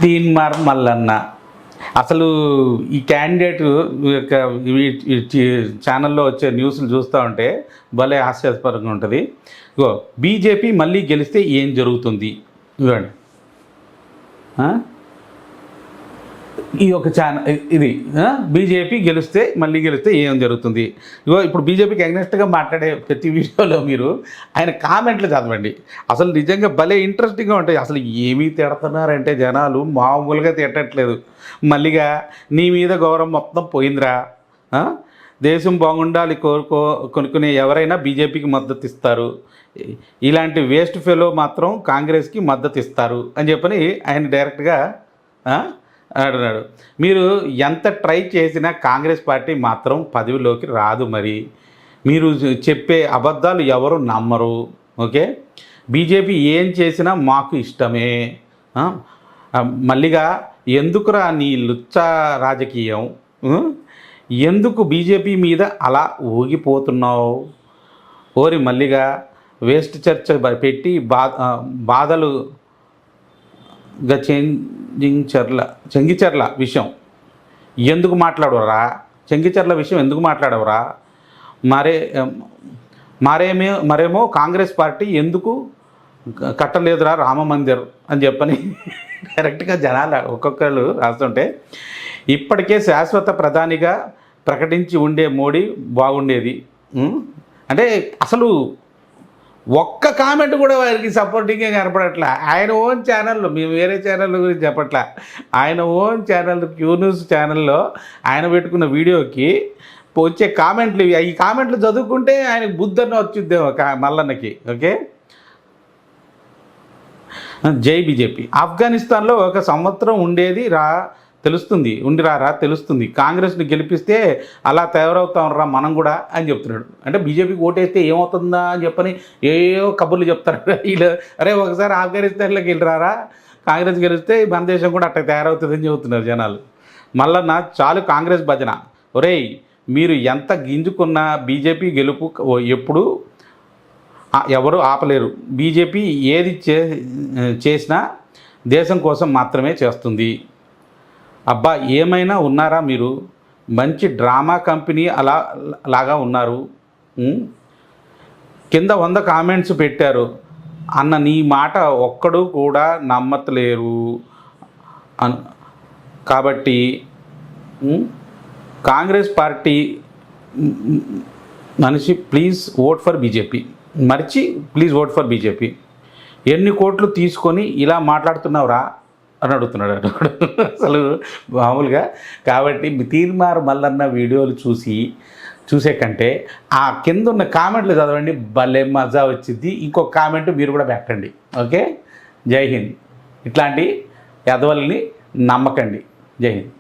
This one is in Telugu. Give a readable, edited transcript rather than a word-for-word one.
తీన్మార్ మల్లన్న అసలు ఈ క్యాండిడేట్ యొక్క ఛానల్లో వచ్చే న్యూస్లు చూస్తూ ఉంటే భలే హాస్యాస్పదంగా ఉంటుంది. ఇగో బీజేపీ మళ్ళీ గెలిస్తే ఏం జరుగుతుంది ఇవ్వండి. ఈ యొక్క ఛానల్ ఇది బీజేపీ మళ్ళీ గెలిస్తే ఏం జరుగుతుంది. ఇగో ఇప్పుడు బీజేపీకి అగ్నెస్ట్గా మాట్లాడే ప్రతి వీడియోలో మీరు ఆయన కామెంట్లు చదవండి. అసలు నిజంగా భలే ఇంట్రెస్టింగ్గా ఉంటాయి. అసలు ఏమీ తిడుతున్నారంటే జనాలు మామూలుగా తిట్టట్లేదు. మళ్ళీగా నీ మీద గౌరవం మొత్తం పోయిందిరా, దేశం బాగుండాలి కొనుక్కునే ఎవరైనా బీజేపీకి మద్దతు ఇస్తారు, ఇలాంటి వేస్ట్ ఫెలో మాత్రం కాంగ్రెస్కి మద్దతు ఇస్తారు అని చెప్పని ఆయన డైరెక్ట్గా అన్నాడు. మీరు ఎంత ట్రై చేసినా కాంగ్రెస్ పార్టీ మాత్రం పదవిలోకి రాదు. మరి మీరు చెప్పే అబద్ధాలు ఎవరు నమ్మరు. ఓకే, బీజేపీ ఏం చేసినా మాకు ఇష్టమే. మళ్ళీగా ఎందుకురా నీ లుచ్చా రాజకీయం, ఎందుకు బీజేపీ మీద అలా ఊగిపోతున్నావు? ఓరి మళ్ళీగా వేస్ట్ చర్చ పెట్టి బాధలుగా చెంగిచెర్ల విషయం ఎందుకు మాట్లాడవరా? చెంగిచెర్ల విషయం ఎందుకు మాట్లాడవరా? మరేమో కాంగ్రెస్ పార్టీ ఎందుకు కట్టలేదురా రామ మందిర్ అని చెప్పని డైరెక్ట్గా జనాలు ఒక్కొక్కరు రాస్తుంటే, ఇప్పటికే శాశ్వత ప్రధానిగా ప్రకటించి ఉండే మోడీ బాగుండేది అంటే అసలు ఒక్క కామెంట్ కూడా వారికి సపోర్టింగ్గా కనపడట్లా. ఆయన ఓన్ ఛానల్లో, మేము వేరే ఛానల్ గురించి చెప్పట్లా, ఆయన ఓన్ ఛానల్ క్యూ న్యూస్ ఛానల్లో ఆయన పెట్టుకున్న వీడియోకి వచ్చే కామెంట్లు ఇవి. ఈ కామెంట్లు చదువుకుంటే ఆయనకు బుద్ధన్న వచ్చిద్దేమో మల్లన్నకి. ఓకే, జై బీజేపీ. ఆఫ్ఘనిస్తాన్లో 1 సంవత్సరం ఉండేది తెలుస్తుంది. కాంగ్రెస్ని గెలిపిస్తే అలా తయారవుతాం రా మనం కూడా అని చెప్తున్నాడు. అంటే బీజేపీకి ఓటేస్తే ఏమవుతుందా అని చెప్పని ఏవో కబుర్లు చెప్తారు వీళ్ళు. అరే ఒకసారి ఆఫ్ఘనిస్తాన్లోకి వెళ్ళిరారా, కాంగ్రెస్ గెలిస్తే మన దేశం కూడా అట్లా తయారవుతుందని చెబుతున్నారు జనాలు. మళ్ళా చాలు కాంగ్రెస్ భజన. ఒరేయ్, మీరు ఎంత గింజుకున్నా బీజేపీ గెలుపు ఎప్పుడు ఎవరు ఆపలేరు. బీజేపీ ఏది చేసినా దేశం కోసం మాత్రమే చేస్తుంది. అబ్బా ఏమైనా ఉన్నారా మీరు? మంచి డ్రామా కంపెనీ లాగా ఉన్నారు. కింద 100 కామెంట్స్ పెట్టారు అన్న నీ మాట ఒక్కడు కూడా నమ్మట్లేరు. కాబట్టి కాంగ్రెస్ పార్టీ మనిషి please vote for BJP. Please vote for BJP. ఎన్ని కోట్లు తీసుకొని ఇలా మాట్లాడుతున్నావురా అని అడుగుతున్నాడు అసలు మామూలుగా. కాబట్టి తీన్మార్ మల్లన్న వీడియోలు చూసే కంటే ఆ కింద ఉన్న కామెంట్లు చదవండి, భలే మజా వచ్చింది. ఇంకొక కామెంట్ మీరు కూడా పెట్టండి. ఓకే, జై హింద్. ఇట్లాంటి ఎదవల్ని నమ్మకండి. జై హింద్.